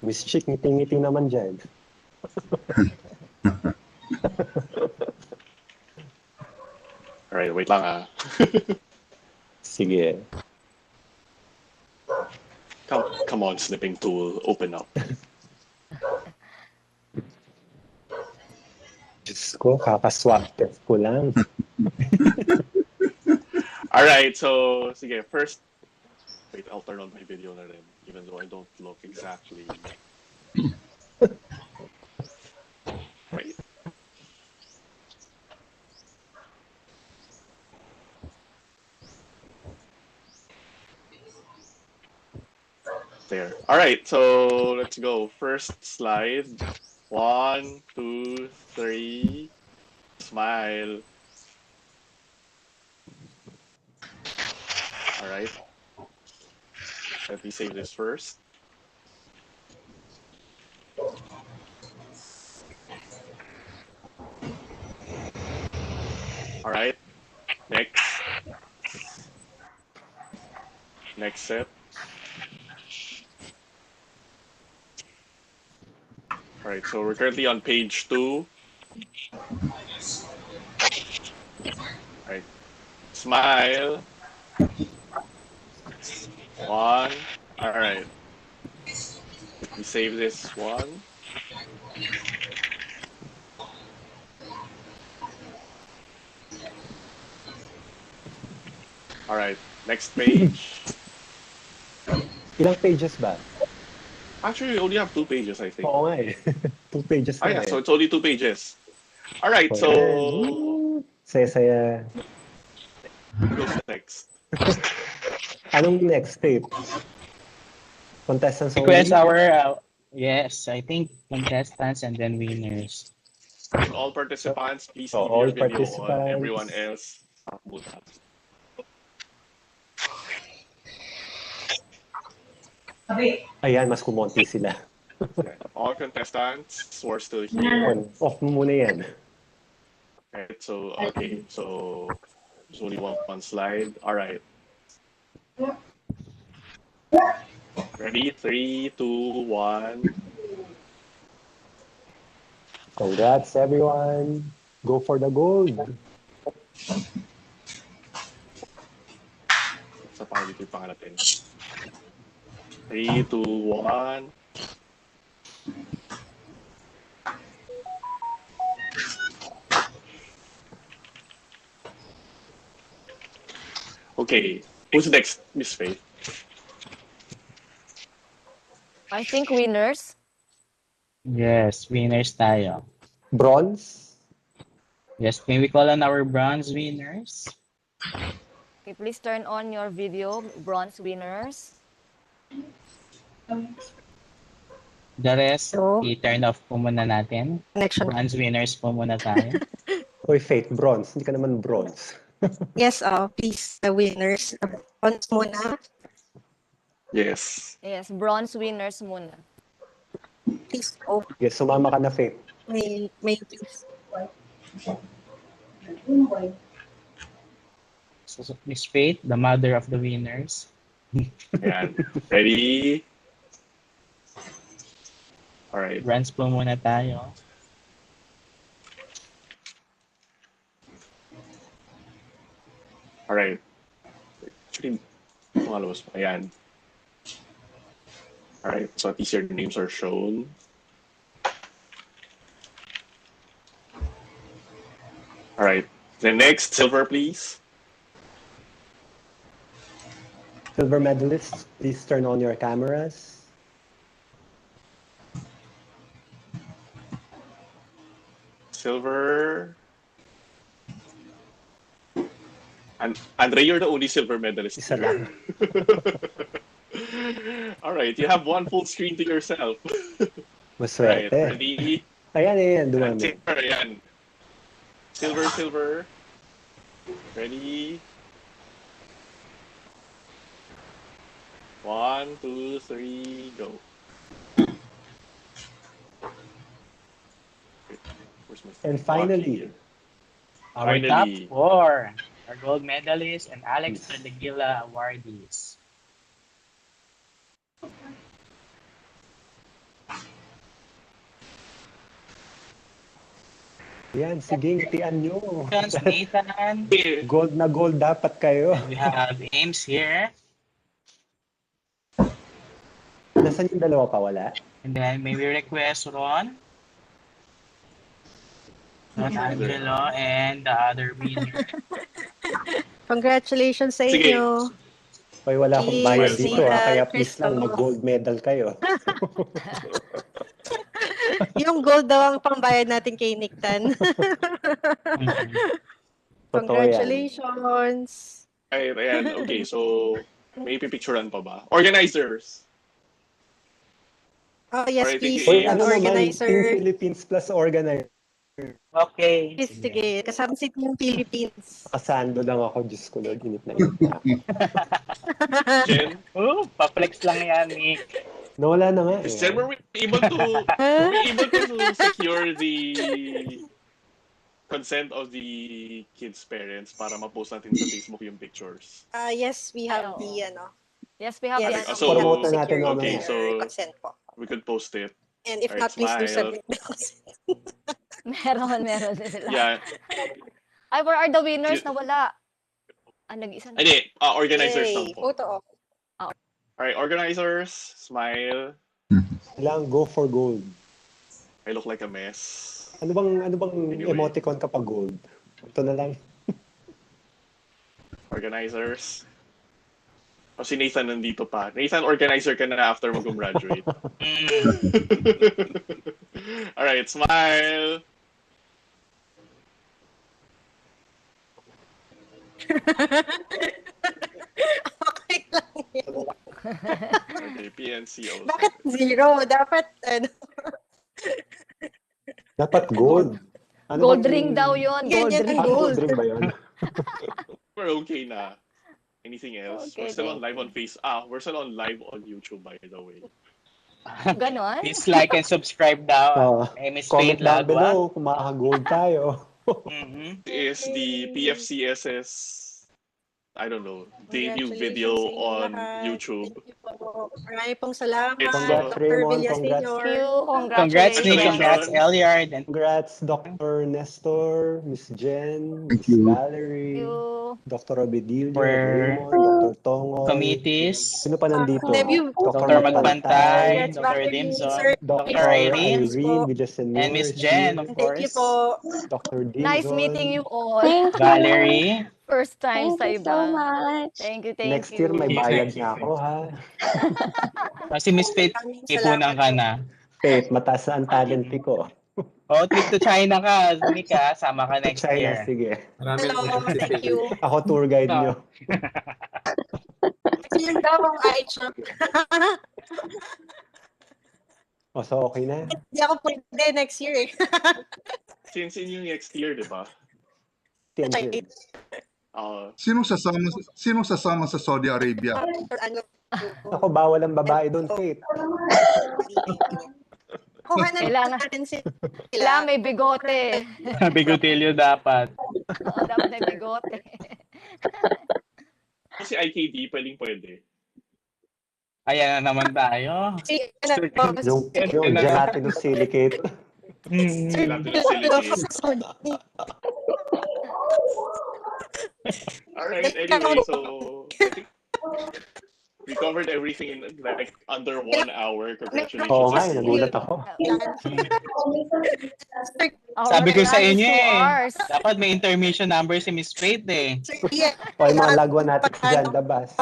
Miss Chick, ngiti-ngiti naman dyan. All right, wait lang ah. Sige. Come on, snipping tool, open up. Diyos ko, kakaswap test ko lang. All right, so sige, first, wait, I'll turn on my video na rin, even though I don't look exactly. Wait. There. All right, so let's go. First slide. 1, 2, 3. Smile. All right. Let me save this first. All right. Next. Next set. All right, so we're currently on page 2. All right. Smile. 1. All right. We save this one. All right. Next page. Ilang pages ba? Actually, we only have 2 pages, I think. Oo nga eh. 2 pages Ah, na yeah, eh. so it's only 2 pages. All right, so Saya-saya. who's next? Anong next tape? Contestants Request only? our, yes, I think contestants and then winners. All participants, please So, leave all your video on. participants. Everyone else, muna. Ayan, mas kumonti sila. All contestants who are still here. Off mo muna yan. Okay, so there's only one slide. All right. Ready? 3, 2, 1. Congrats, everyone. Go for the gold. Sa pangit yung pangalatin. 3, 2, 1. Okay, who's next, Miss Faith? I think winners. Yes, winners tayo. Bronze? Yes, can we call on our bronze winners? Okay, please turn on your video, bronze winners. The rest, So, i-turn off po muna natin. connection. Bronze winners po muna tayo. Uy, Faith, bronze. Hindi ka naman bronze. Yes, please, the winners. Bronze muna. Yes. Yes, bronze winners muna. Please, oh, Yes, sumama ka na, Faith. may please. So, Miss Faith, the mother of the winners. Ayan. Ready? All right. Bronze po muna tayo. Alright. Actually, lumalabas pa. Ayan. Alright, so at least your names are shown. Alright. The next, silver, please. Silver medalists, please turn on your cameras. Silver. And Andre, you're the only silver medalist Isa here. lang. All right, you have one full screen to yourself. Maswerte. Right, ready? Ayan, And dumami. silver, ayan. Silver, silver. Ready? 1, 2, 3, go. Where's my And Okay, finally, here. Our top 4 are gold medalists and Alex Tardegila awardees. yan, sige, ngitian nyo. Nathan. Gold na gold dapat kayo. And we have Ames here. Nasaan yung dalawa pa, wala? And then may we request Ron Angelo, and the other winner. Congratulations sa inyo. Hoy, wala akong bayad Cheers, dito, Nathan, kaya please lang, Crystal. mag-gold medal kayo. Yung gold daw ang pambayad natin kay Nicktan. Congratulations. Ay, ayan. Okay, so may pipicturean pa ba? Organizers. Oh, yes, Alright, please. Hoy, Ang ano naman, organizer. Team Philippines plus organizer. Okay. Sige, kasama si Team Philippines. Kasando lang ako, Diyos ko Lord, init na init na ako. Jen? Pa-flex lang yan, Nick. Nawala na nga eh. Jen, were we able to secure the consent of the kids' parents para ma-post natin sa Facebook yung pictures? Yes, we have the, ano. Yes, we have Yes, the So, promote na natin okay, mamaya. so consent po. we could post it. And if Alright, not, please do smile. submit the consent. meron sila. Yeah. Ay, where are the winners? Nawala. Nag-isa na. Hindi, organizers lang Yay, po. photo op. Alright, organizers, smile. Lang, go for gold. I look like a mess. Ano bang Anyway. emoticon kapag gold? Ito na lang. Organizers. O si Nathan nandito pa. Nathan, organizer ka na after mag-graduate. Alright, smile. Okay lang yun. Okay, PNCO. Bakit zero? Dapat, ano? Dapat gold. Ano Gold bang- ring daw yun. Gold Ganyan ring. ang gold. Gold ring ba yun? We're okay na. Anything else? Okay, we're still on thank live on we're still on live on YouTube, by the way. Ganon? Please like and subscribe daw. Ms. Comment Faith down Lagwa. below kung makaka-gold tayo. Is the PFCS's, I don't know, debut video Congratulations sa inyo on lahat. YouTube. Thank you po. Marami pong salamat. Congrats, Dr. Raymond. Villa Congrats. Senior. Thank you. Congrats, Nick. Congrats, Congratulations. Eliard. And Congrats, Dr. Nestor, Miss Jen, Thank Miss you. Valerie, You. Dr. Obedilio, For Raymond, Dr. Tongoy. committees. Sino pa nandito? Debut. Dr. Magpantay, Congrats, Dr. Valerie, Redimson, Sir. Dr. Dr. Irene, Irene Villasenor, and Miss is Jen, here. of Thank you course. po. Dr. Dizon. Nice meeting you all. Valerie. First time Thank sa you iba. so much. Thank you, Next thank year may you. bayad na ako, ha? Kasi Miss Faith, Maraming ipunan salamat ka po. na. Faith, mataas na ang talent fee ko. Oh, trip to China ka, Nick, ha? Sama ka To next China, year. sige. Hello, thank you. Ako tour guide nyo. Kasi yung daw ang iChop. O, so okay na? Hindi ako pwede next year eh. Since in yung next year, di ba? TNG. Sino sasama sa Saudi Arabia? Ako, bawal ang babae doon, Faith. Kuha na Kailangan- natin sila. Kailangan may bigote. Bigotilyo dapat. Oo, dapat may bigote. Kasi IKD, pwede. Ayan na naman tayo. Yung gelatinous silicate. Gelatinous silicate. All right. Anyway, so I think we covered everything in like under 1 hour. Congratulations. Oo nga, nagulat ako. Sabi ko sa plan is inyo 2 eh. hours. Dapat may intermission number si Miss Faith eh. O yung mga lagwan natin dyan, labas.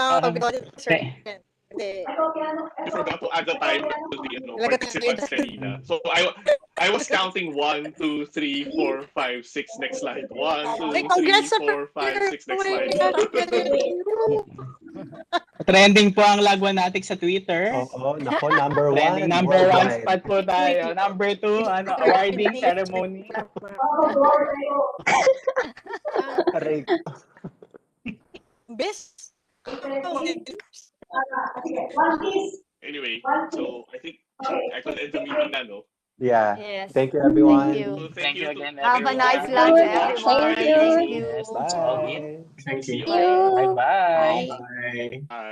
I forgot to add the time to the participants kanina. So I was counting 1, 2, 3, 4, 5, 6. Next slide. 1, 2, 3, 4, 5, 6. Next slide. Trending po ang lagwan natin sa Twitter. Oo, nako, number Trending 1. number 1 spot po tayo. Number 2, awarding ceremony. Aray. Best. Anyway, so I think I could end the meeting na, no? Yeah. Yes. Thank you, everyone. Thank you. So thank you again, Have a everyone. nice lunch, everyone. Thank you. Yes, that's all it. Bye. Thank you. See you. Bye-bye. Bye. Bye.